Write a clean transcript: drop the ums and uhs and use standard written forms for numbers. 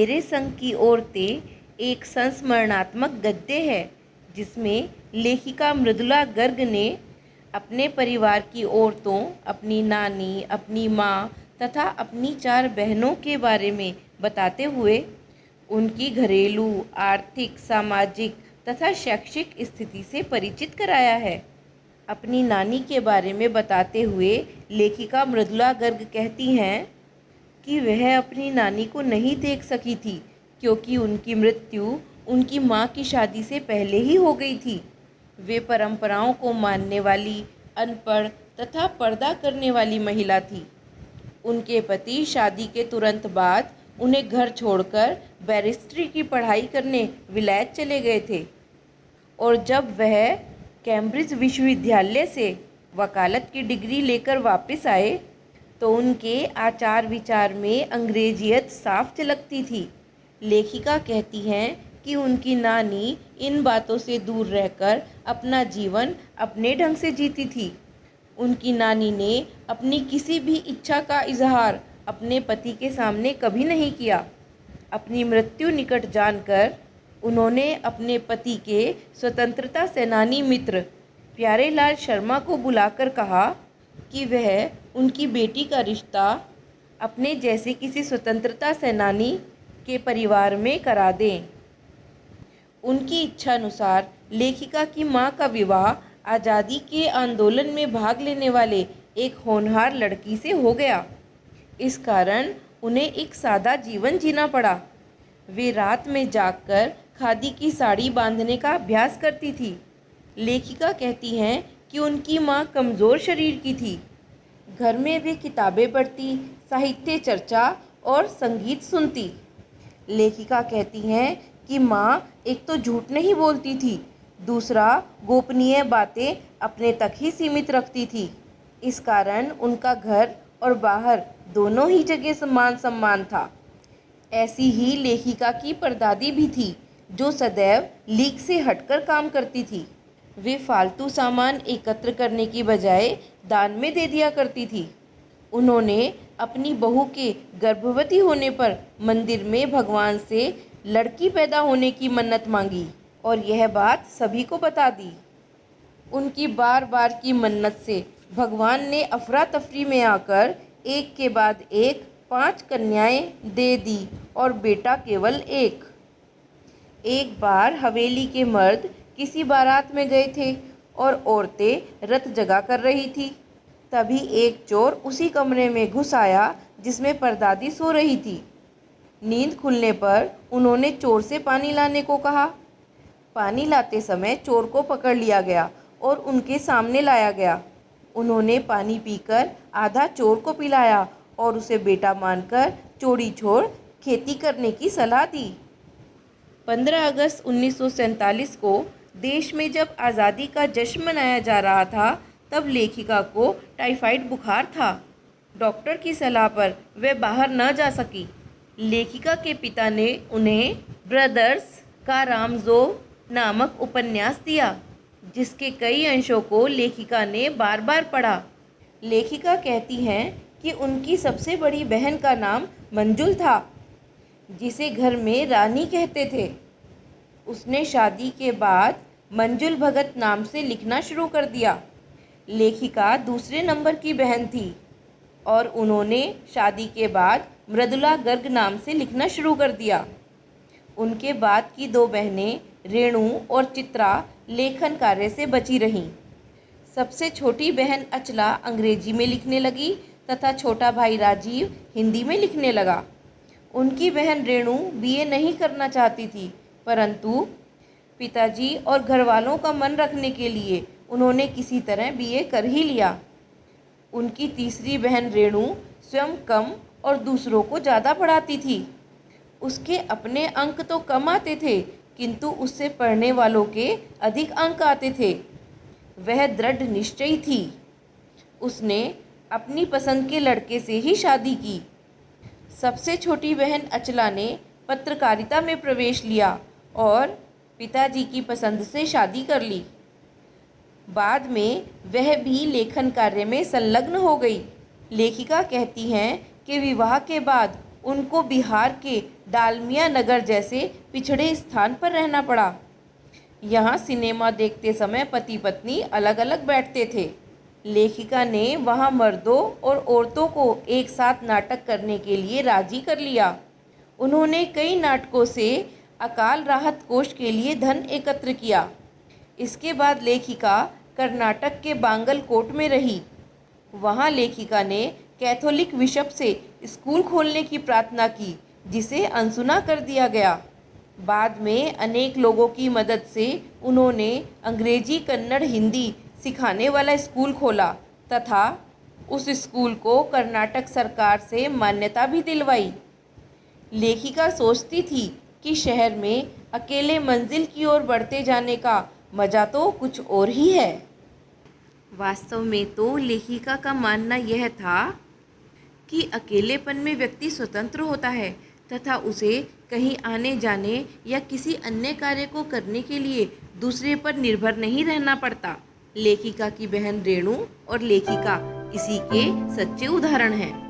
मेरे संग की औरतें एक संस्मरणात्मक गद्य है जिसमें लेखिका मृदुला गर्ग ने अपने परिवार की औरतों, अपनी नानी, अपनी माँ तथा अपनी 4 बहनों के बारे में बताते हुए उनकी घरेलू, आर्थिक, सामाजिक तथा शैक्षिक स्थिति से परिचित कराया है। अपनी नानी के बारे में बताते हुए लेखिका मृदुला गर्ग कहती हैं कि वह अपनी नानी को नहीं देख सकी थी क्योंकि उनकी मृत्यु उनकी माँ की शादी से पहले ही हो गई थी। वे परंपराओं को मानने वाली, अनपढ़ तथा पर्दा करने वाली महिला थी। उनके पति शादी के तुरंत बाद उन्हें घर छोड़कर बैरिस्ट्री की पढ़ाई करने विलायत चले गए थे और जब वह कैम्ब्रिज विश्वविद्यालय से वकालत की डिग्री लेकर वापस आए तो उनके आचार विचार में अंग्रेजियत साफ झलकती थी। लेखिका कहती हैं कि उनकी नानी इन बातों से दूर रहकर अपना जीवन अपने ढंग से जीती थी। उनकी नानी ने अपनी किसी भी इच्छा का इजहार अपने पति के सामने कभी नहीं किया। अपनी मृत्यु निकट जानकर उन्होंने अपने पति के स्वतंत्रता सेनानी मित्र प्यारेलाल शर्मा को बुलाकर कहा कि वह उनकी बेटी का रिश्ता अपने जैसे किसी स्वतंत्रता सेनानी के परिवार में करा दें। उनकी इच्छानुसार लेखिका की मां का विवाह आज़ादी के आंदोलन में भाग लेने वाले एक होनहार लड़की से हो गया। इस कारण उन्हें एक सादा जीवन जीना पड़ा। वे रात में जागकर खादी की साड़ी बांधने का अभ्यास करती थी। लेखिका कहती हैं कि उनकी मां कमज़ोर शरीर की थी। घर में वे किताबें पढ़ती, साहित्य चर्चा और संगीत सुनती। लेखिका कहती हैं कि मां एक तो झूठ नहीं बोलती थी, दूसरा गोपनीय बातें अपने तक ही सीमित रखती थी। इस कारण उनका घर और बाहर दोनों ही जगह समान सम्मान था। ऐसी ही लेखिका की परदादी भी थी जो सदैव लीक से हटकर काम करती थी। वे फालतू सामान एकत्र करने की बजाय दान में दे दिया करती थी। उन्होंने अपनी बहू के गर्भवती होने पर मंदिर में भगवान से लड़की पैदा होने की मन्नत मांगी और यह बात सभी को बता दी। उनकी बार बार की मन्नत से भगवान ने अफरा तफरी में आकर एक के बाद एक 5 कन्याएं दे दी और बेटा केवल एक। एक बार हवेली के मर्द किसी बारात में गए थे और औरतें रत जगा कर रही थी। तभी एक चोर उसी कमरे में घुस आया जिसमें परदादी सो रही थी। नींद खुलने पर उन्होंने चोर से पानी लाने को कहा। पानी लाते समय चोर को पकड़ लिया गया और उनके सामने लाया गया। उन्होंने पानी पीकर आधा चोर को पिलाया और उसे बेटा मानकर चोरी छोड़ खेती करने की सलाह दी। 15 अगस्त 1947 को देश में जब आज़ादी का जश्न मनाया जा रहा था तब लेखिका को टाइफाइड बुखार था। डॉक्टर की सलाह पर वह बाहर न जा सकी। लेखिका के पिता ने उन्हें ब्रदर्स कारामज़ोव नामक उपन्यास दिया जिसके कई अंशों को लेखिका ने बार बार पढ़ा। लेखिका कहती हैं कि उनकी सबसे बड़ी बहन का नाम मंजुल था जिसे घर में रानी कहते थे। उसने शादी के बाद मंजुल भगत नाम से लिखना शुरू कर दिया। लेखिका दूसरे नंबर की बहन थी और उन्होंने शादी के बाद मृदुला गर्ग नाम से लिखना शुरू कर दिया। उनके बाद की 2 बहनें रेणु और चित्रा लेखन कार्य से बची रहीं। सबसे छोटी बहन अचला अंग्रेजी में लिखने लगी तथा छोटा भाई राजीव हिंदी में लिखने लगा। उनकी बहन रेणु बीए नहीं करना चाहती थी, परंतु पिताजी और घर वालों का मन रखने के लिए उन्होंने किसी तरह बीए कर ही लिया। उनकी तीसरी बहन रेणु स्वयं कम और दूसरों को ज़्यादा पढ़ाती थी। उसके अपने अंक तो कम आते थे किंतु उससे पढ़ने वालों के अधिक अंक आते थे। वह दृढ़ निश्चयी थी। उसने अपनी पसंद के लड़के से ही शादी की। सबसे छोटी बहन अचला ने पत्रकारिता में प्रवेश लिया और पिताजी की पसंद से शादी कर ली। बाद में वह भी लेखन कार्य में संलग्न हो गई। लेखिका कहती हैं कि विवाह के बाद उनको बिहार के डालमिया नगर जैसे पिछड़े स्थान पर रहना पड़ा। यहाँ सिनेमा देखते समय पति पत्नी अलग अलग बैठते थे। लेखिका ने वहाँ मर्दों और औरतों को एक साथ नाटक करने के लिए राजी कर लिया। उन्होंने कई नाटकों से अकाल राहत कोष के लिए धन एकत्र किया। इसके बाद लेखिका कर्नाटक के बांगलकोट में रही। वहाँ लेखिका ने कैथोलिक बिशप से स्कूल खोलने की प्रार्थना की, जिसे अनसुना कर दिया गया। बाद में अनेक लोगों की मदद से उन्होंने अंग्रेजी, कन्नड़, हिंदी सिखाने वाला स्कूल खोला तथा उस स्कूल को कर्नाटक सरकार से मान्यता भी दिलवाई। लेखिका सोचती थी कि शहर में अकेले मंजिल की ओर बढ़ते जाने का मज़ा तो कुछ और ही है। वास्तव में तो लेखिका का मानना यह था कि अकेलेपन में व्यक्ति स्वतंत्र होता है तथा उसे कहीं आने जाने या किसी अन्य कार्य को करने के लिए दूसरे पर निर्भर नहीं रहना पड़ता। लेखिका की बहन रेणु और लेखिका इसी के सच्चे उदाहरण हैं।